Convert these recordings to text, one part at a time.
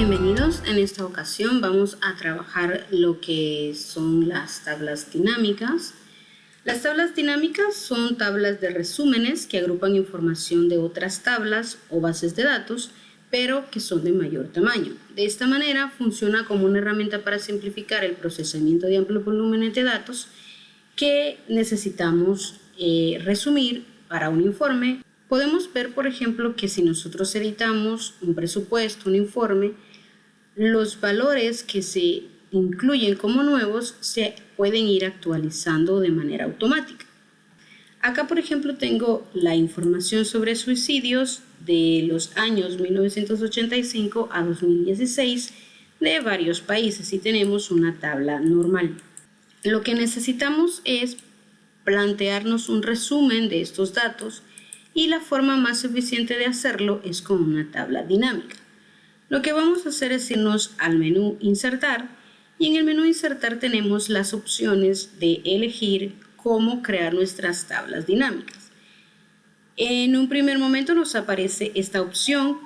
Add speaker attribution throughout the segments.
Speaker 1: Bienvenidos. En esta ocasión vamos a trabajar lo que son las tablas dinámicas. Las tablas dinámicas son tablas de resúmenes que agrupan información de otras tablas o bases de datos, pero que son de mayor tamaño. De esta manera funciona como una herramienta para simplificar el procesamiento de amplios volúmenes de datos que necesitamos resumir para un informe. Podemos ver, por ejemplo, que si nosotros editamos un presupuesto, un informe, los valores que se incluyen como nuevos se pueden ir actualizando de manera automática. Acá, por ejemplo, tengo la información sobre suicidios de los años 1985 a 2016 de varios países y tenemos una tabla normal. Lo que necesitamos es plantearnos un resumen de estos datos y la forma más eficiente de hacerlo es con una tabla dinámica. Lo que vamos a hacer es irnos al menú Insertar y en el menú Insertar tenemos las opciones de elegir cómo crear nuestras tablas dinámicas. En un primer momento nos aparece esta opción.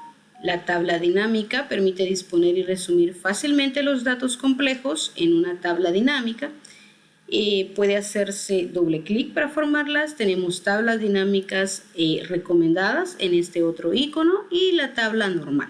Speaker 1: La tabla dinámica permite disponer y resumir fácilmente los datos complejos en una tabla dinámica. Puede hacerse doble clic para formarlas. Tenemos tablas dinámicas recomendadas en este otro icono y la tabla normal.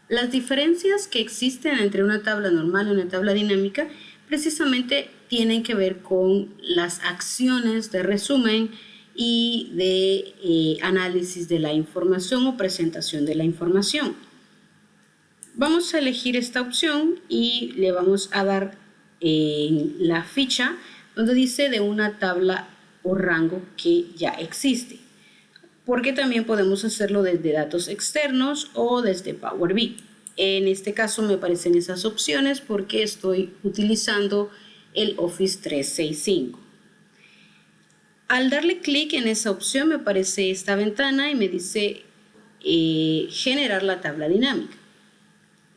Speaker 1: Las diferencias que existen entre una tabla normal y una tabla dinámica precisamente tienen que ver con las acciones de resumen y de análisis de la información o presentación de la información. Vamos a elegir esta opción y le vamos a dar la ficha donde dice de una tabla o rango que ya existe, porque también podemos hacerlo desde datos externos o desde Power BI. En este caso me aparecen esas opciones porque estoy utilizando el Office 365. Al darle clic en esa opción me aparece esta ventana y me dice generar la tabla dinámica.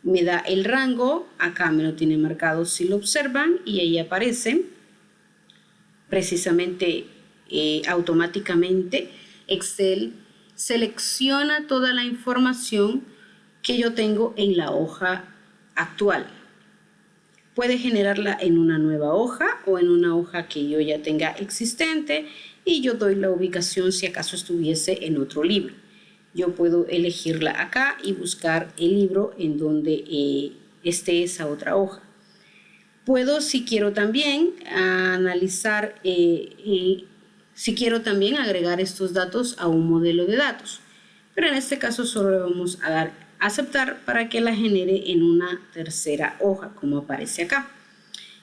Speaker 1: Me da el rango, acá me lo tiene marcado si lo observan y ahí aparece precisamente automáticamente. Excel selecciona toda la información que yo tengo en la hoja actual. Puede generarla en una nueva hoja o en una hoja que yo ya tenga existente y yo doy la ubicación si acaso estuviese en otro libro. Yo puedo elegirla acá y buscar el libro en donde esté esa otra hoja. Puedo, si quiero también, analizar si quiero también agregar estos datos a un modelo de datos. Pero en este caso solo le vamos a dar aceptar para que la genere en una tercera hoja, como aparece acá.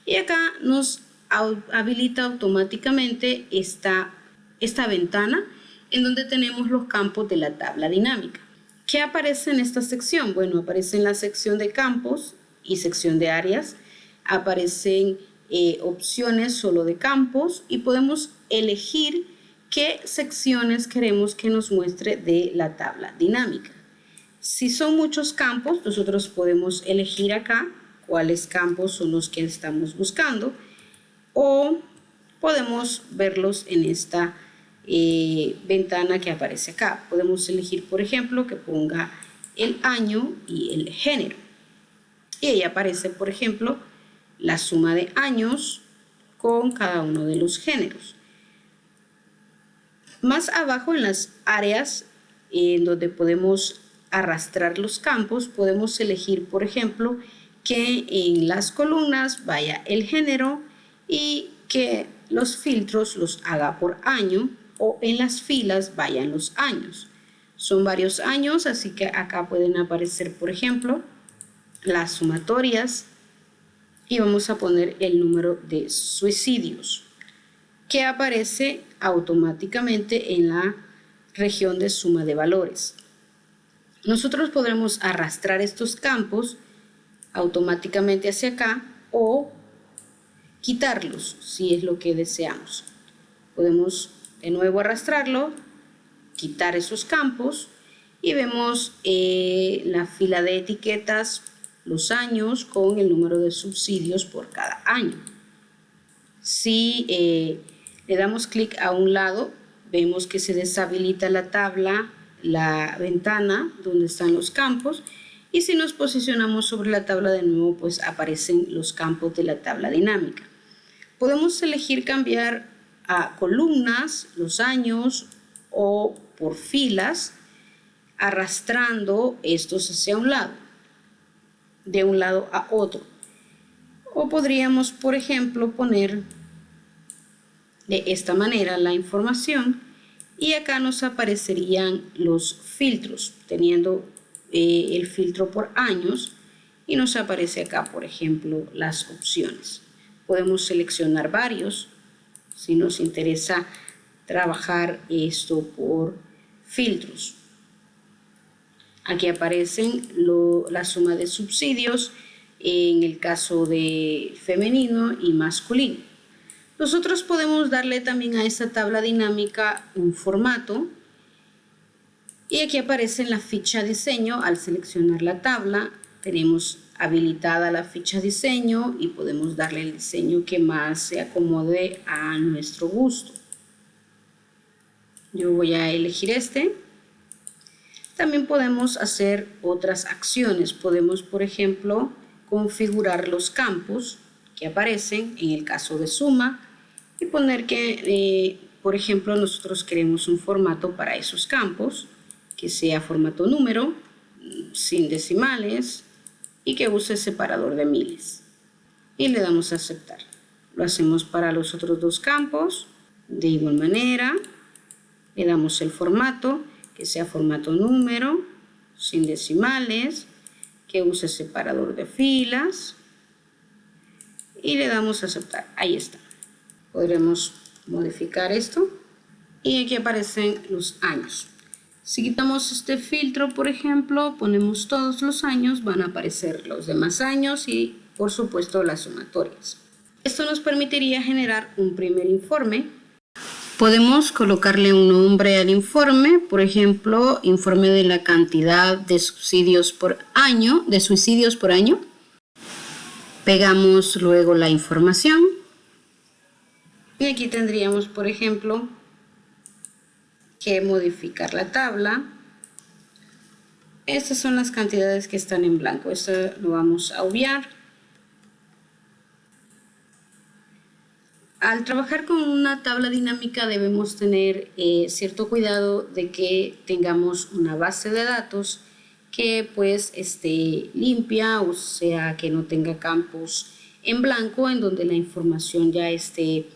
Speaker 1: Y acá nos habilita automáticamente esta ventana en donde tenemos los campos de la tabla dinámica. ¿Qué aparece en esta sección? Bueno, aparece en la sección de campos y sección de áreas. Aparecen opciones solo de campos y podemos elegir qué secciones queremos que nos muestre de la tabla dinámica. Si son muchos campos, nosotros podemos elegir acá cuáles campos son los que estamos buscando o podemos verlos en esta ventana que aparece acá. Podemos elegir, por ejemplo, que ponga el año y el género. Y ahí aparece, por ejemplo, la suma de años con cada uno de los géneros. Más abajo en las áreas en donde podemos arrastrar los campos, podemos elegir, por ejemplo, que en las columnas vaya el género y que los filtros los haga por año o en las filas vayan los años. Son varios años, así que acá pueden aparecer, por ejemplo, las sumatorias y vamos a poner el número de suicidios que aparece automáticamente en la región de suma de valores. Nosotros podremos arrastrar estos campos automáticamente hacia acá o quitarlos si es lo que deseamos. Podemos de nuevo arrastrarlo, quitar esos campos y vemos la fila de etiquetas, los años con el número de subsidios por cada año. Si le damos clic a un lado, vemos que se deshabilita la tabla, la ventana donde están los campos Y si nos posicionamos sobre la tabla de nuevo, pues aparecen los campos de la tabla dinámica. Podemos elegir cambiar a columnas, los años o por filas, arrastrando estos hacia un lado, de un lado a otro. O podríamos, por ejemplo, poner de esta manera la información y acá nos aparecerían los filtros, teniendo el filtro por años, y nos aparece acá, por ejemplo, las opciones. Podemos seleccionar varios si nos interesa trabajar esto por filtros. Aquí aparecen la suma de subsidios en el caso de femenino y masculino. Nosotros podemos darle también a esta tabla dinámica un formato y aquí aparece en la ficha diseño. Al seleccionar la tabla tenemos habilitada la ficha diseño y podemos darle el diseño que más se acomode a nuestro gusto. Yo voy a elegir este. También podemos hacer otras acciones. Podemos, por ejemplo, configurar los campos que aparecen en el caso de suma y poner que, por ejemplo, nosotros queremos un formato para esos campos, que sea formato número, sin decimales y que use separador de miles. Y le damos a aceptar. Lo hacemos para los otros dos campos. De igual manera, le damos el formato, que sea formato número, sin decimales, que use separador de filas y le damos a aceptar. Ahí está. Podremos modificar esto y aquí aparecen los años. Si quitamos este filtro, por ejemplo, ponemos todos los años, van a aparecer los demás años y, por supuesto, las sumatorias. Esto nos permitiría generar un primer informe. Podemos colocarle un nombre al informe, por ejemplo, informe de la cantidad de suicidios por año, Pegamos luego la información y aquí tendríamos, por ejemplo, que modificar la tabla. Estas son las cantidades que están en blanco, esto lo vamos a obviar. Al trabajar con una tabla dinámica debemos tener cierto cuidado de que tengamos una base de datos que pues esté limpia, o sea que no tenga campos en blanco, en donde la información ya esté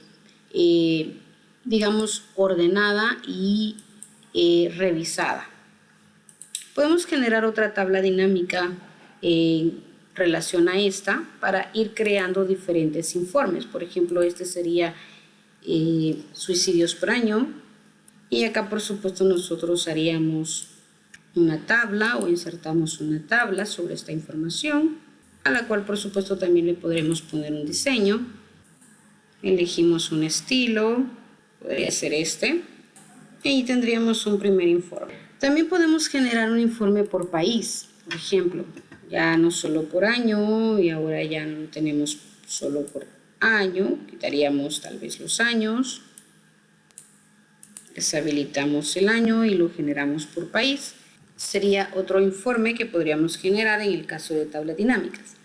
Speaker 1: digamos ordenada y revisada. Podemos generar otra tabla dinámica relación a esta para ir creando diferentes informes. Por ejemplo, este sería suicidios por año y acá por supuesto nosotros haríamos una tabla o insertamos una tabla sobre esta información, a la cual por supuesto también le podremos poner un diseño. Elegimos un estilo, podría ser este, y tendríamos un primer informe. También podemos generar un informe por país, por ejemplo, ya no solo por año, y ahora ya no lo tenemos solo por año, quitaríamos tal vez los años, deshabilitamos el año y lo generamos por país. Sería otro informe que podríamos generar en el caso de tablas dinámicas.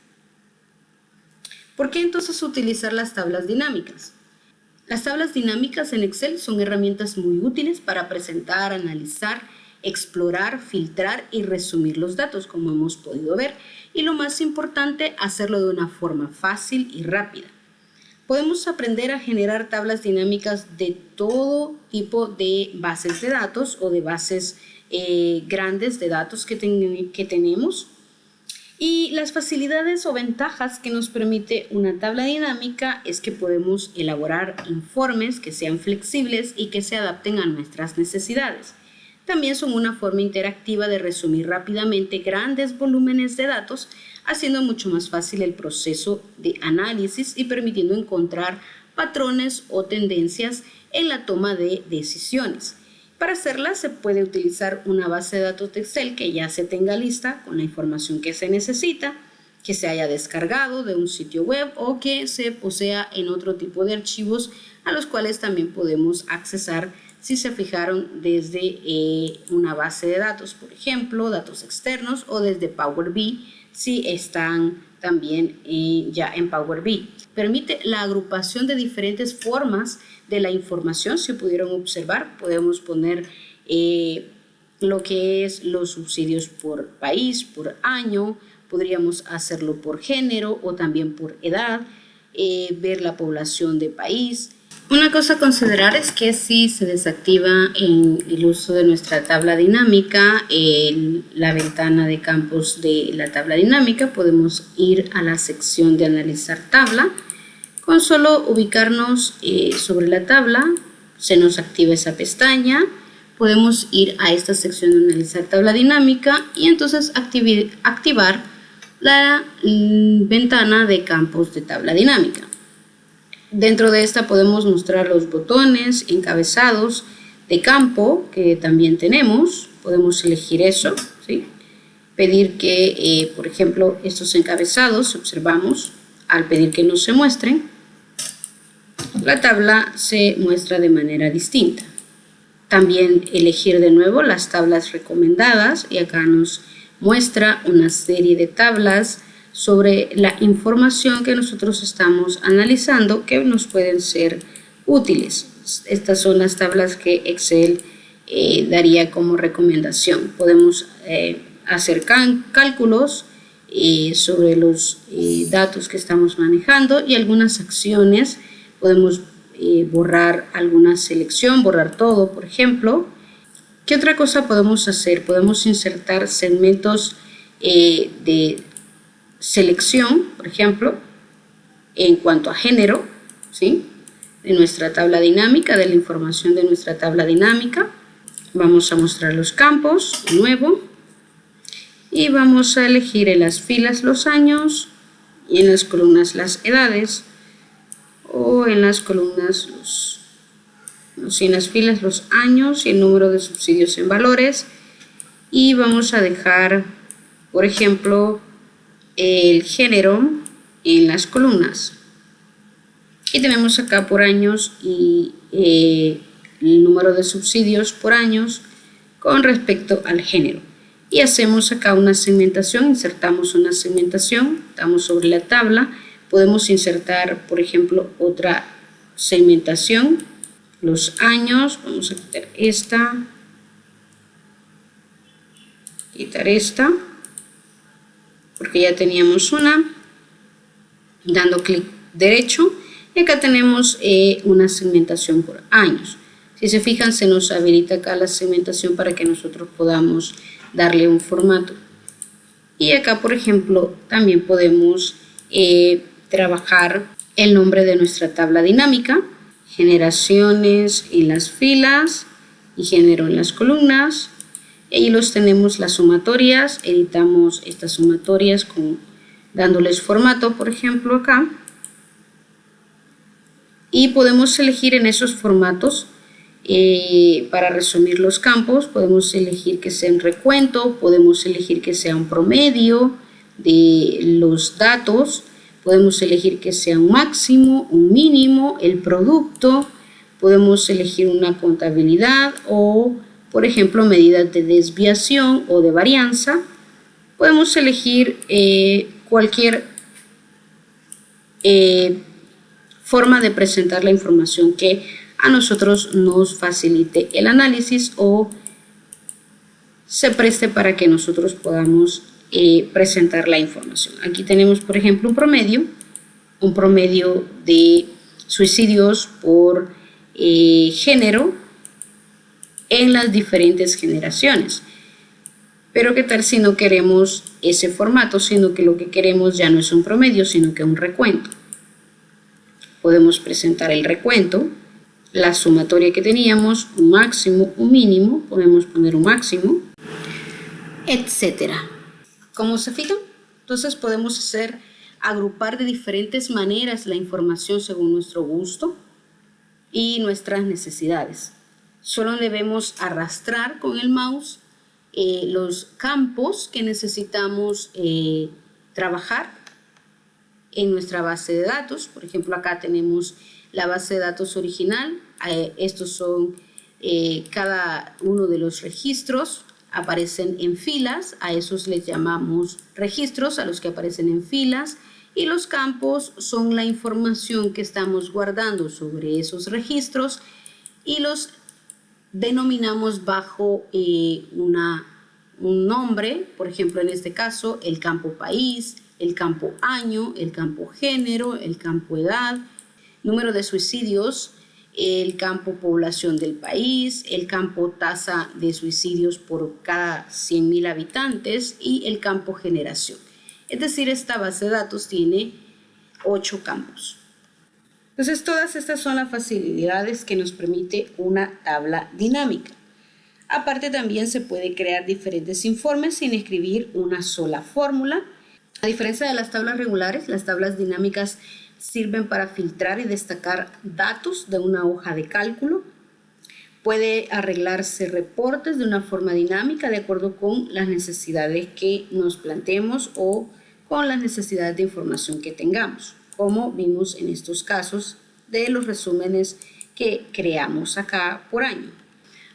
Speaker 1: ¿Por qué entonces utilizar las tablas dinámicas? Las tablas dinámicas en Excel son herramientas muy útiles para presentar, analizar, explorar, filtrar y resumir los datos, como hemos podido ver, y lo más importante, hacerlo de una forma fácil y rápida. Podemos aprender a generar tablas dinámicas de todo tipo de bases de datos o de bases grandes de datos que tenemos. Y las facilidades o ventajas que nos permite una tabla dinámica es que podemos elaborar informes que sean flexibles y que se adapten a nuestras necesidades. También son una forma interactiva de resumir rápidamente grandes volúmenes de datos, haciendo mucho más fácil el proceso de análisis y permitiendo encontrar patrones o tendencias en la toma de decisiones. Para hacerla se puede utilizar una base de datos de Excel que ya se tenga lista con la información que se necesita, que se haya descargado de un sitio web o que se posea en otro tipo de archivos a los cuales también podemos accesar si se fijaron desde una base de datos, por ejemplo, datos externos, o desde Power BI, si están también ya en Power BI. Permite la agrupación de diferentes formas de la información. Si pudieron observar, podemos poner lo que es los subsidios por país, por año, podríamos hacerlo por género o también por edad, ver la población de país. Una cosa a considerar es que si se desactiva en el uso de nuestra tabla dinámica, la ventana de campos de la tabla dinámica, podemos ir a la sección de analizar tabla. Con solo ubicarnos sobre la tabla, se nos activa esa pestaña. Podemos ir a esta sección de analizar tabla dinámica y entonces activar la ventana de campos de tabla dinámica. Dentro de esta podemos mostrar los botones, encabezados de campo que también tenemos. Podemos elegir eso, ¿sí? Pedir que, por ejemplo, estos encabezados, observamos, al pedir que no se muestren, la tabla se muestra de manera distinta. También elegir de nuevo las tablas recomendadas y acá nos muestra una serie de tablas sobre la información que nosotros estamos analizando que nos pueden ser útiles. Estas son las tablas que Excel daría como recomendación. Podemos hacer cálculos sobre los datos que estamos manejando y algunas acciones. Podemos borrar alguna selección, borrar todo, por ejemplo. ¿Qué otra cosa podemos hacer? Podemos insertar segmentos de selección, por ejemplo, en cuanto a género, ¿sí? De nuestra tabla dinámica, de la información de nuestra tabla dinámica. Vamos a mostrar los campos de nuevo y vamos a elegir en las filas los años y en las columnas las edades, o en las columnas en las filas los años y el número de subsidios en valores, y vamos a dejar, por ejemplo, el género en las columnas y tenemos acá por años y el número de subsidios por años con respecto al género, y hacemos acá una segmentación, insertamos una segmentación, estamos sobre la tabla, podemos insertar, por ejemplo, otra segmentación, los años, vamos a quitar esta, porque ya teníamos una, dando clic derecho, y acá tenemos una segmentación por años. Si se fijan, se nos habilita acá la segmentación para que nosotros podamos darle un formato. Y acá, por ejemplo, también podemos trabajar el nombre de nuestra tabla dinámica, generaciones en las filas y género en las columnas. Y ahí los tenemos las sumatorias, editamos estas sumatorias dándoles formato, por ejemplo, acá. Y podemos elegir en esos formatos, para resumir los campos, podemos elegir que sea un recuento, podemos elegir que sea un promedio de los datos, podemos elegir que sea un máximo, un mínimo, el producto, podemos elegir una contabilidad o, por ejemplo, medidas de desviación o de varianza. Podemos elegir cualquier forma de presentar la información que a nosotros nos facilite el análisis o se preste para que nosotros podamos presentar la información. Aquí tenemos, por ejemplo, un promedio de suicidios por género en las diferentes generaciones. Pero ¿qué tal si no queremos ese formato, sino que lo que queremos ya no es un promedio, sino que un recuento? Podemos presentar el recuento, la sumatoria que teníamos, un máximo, un mínimo, podemos poner un máximo, etcétera. ¿Cómo se fijan? Entonces podemos agrupar de diferentes maneras la información según nuestro gusto y nuestras necesidades. Solo debemos arrastrar con el mouse los campos que necesitamos trabajar en nuestra base de datos. Por ejemplo, acá tenemos la base de datos original. Estos son Cada uno de los registros aparecen en filas, a esos les llamamos registros, a los que aparecen en filas, y los campos son la información que estamos guardando sobre esos registros y los denominamos bajo un nombre, por ejemplo en este caso el campo país, el campo año, el campo género, el campo edad, número de suicidios, el campo población del país, el campo tasa de suicidios por cada 100.000 habitantes y el campo generación. Es decir, esta base de datos tiene 8 campos. Entonces, todas estas son las facilidades que nos permite una tabla dinámica. Aparte, también se puede crear diferentes informes sin escribir una sola fórmula. A diferencia de las tablas regulares, las tablas dinámicas sirven para filtrar y destacar datos de una hoja de cálculo. Puede arreglarse reportes de una forma dinámica de acuerdo con las necesidades que nos planteemos o con las necesidades de información que tengamos, como vimos en estos casos de los resúmenes que creamos acá por año.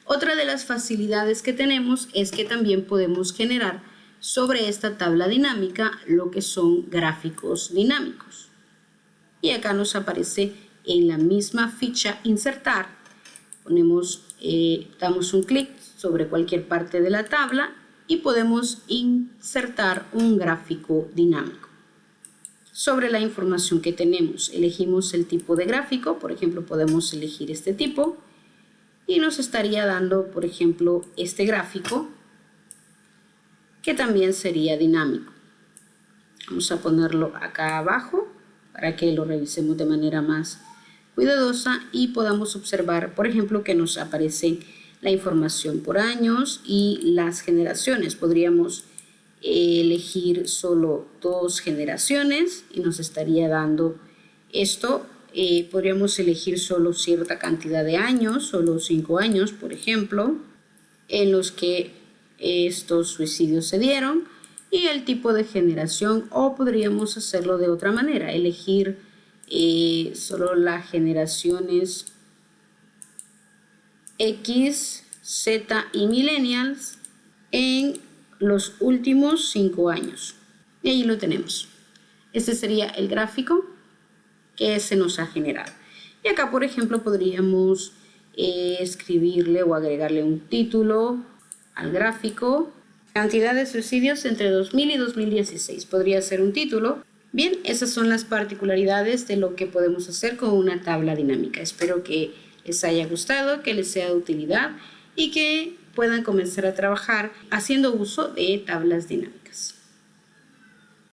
Speaker 1: Otra de las facilidades que tenemos es que también podemos generar sobre esta tabla dinámica lo que son gráficos dinámicos. Y acá nos aparece en la misma ficha insertar, damos un clic sobre cualquier parte de la tabla y podemos insertar un gráfico dinámico. Sobre la información que tenemos, elegimos el tipo de gráfico, por ejemplo podemos elegir este tipo y nos estaría dando, por ejemplo, este gráfico que también sería dinámico. Vamos a ponerlo acá abajo para que lo revisemos de manera más cuidadosa y podamos observar, por ejemplo, que nos aparece la información por años y las generaciones. Podríamos elegir solo 2 generaciones y nos estaría dando esto. Podríamos elegir solo cierta cantidad de años, solo 5 años, por ejemplo, en los que estos suicidios se dieron, y el tipo de generación, o podríamos hacerlo de otra manera, elegir solo las generaciones X, Z y millennials en los últimos 5 años. Y ahí lo tenemos. Este sería el gráfico que se nos ha generado. Y acá, por ejemplo, podríamos escribirle o agregarle un título al gráfico. Cantidad de suicidios entre 2000 y 2016. Podría ser un título. Bien, esas son las particularidades de lo que podemos hacer con una tabla dinámica. Espero que les haya gustado, que les sea de utilidad y que puedan comenzar a trabajar haciendo uso de tablas dinámicas.